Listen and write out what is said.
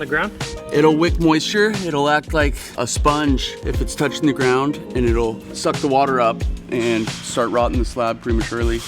the ground? It'll wick moisture. It'll act like a sponge if it's touching the ground, and it'll suck the water up and start rotting the slab prematurely.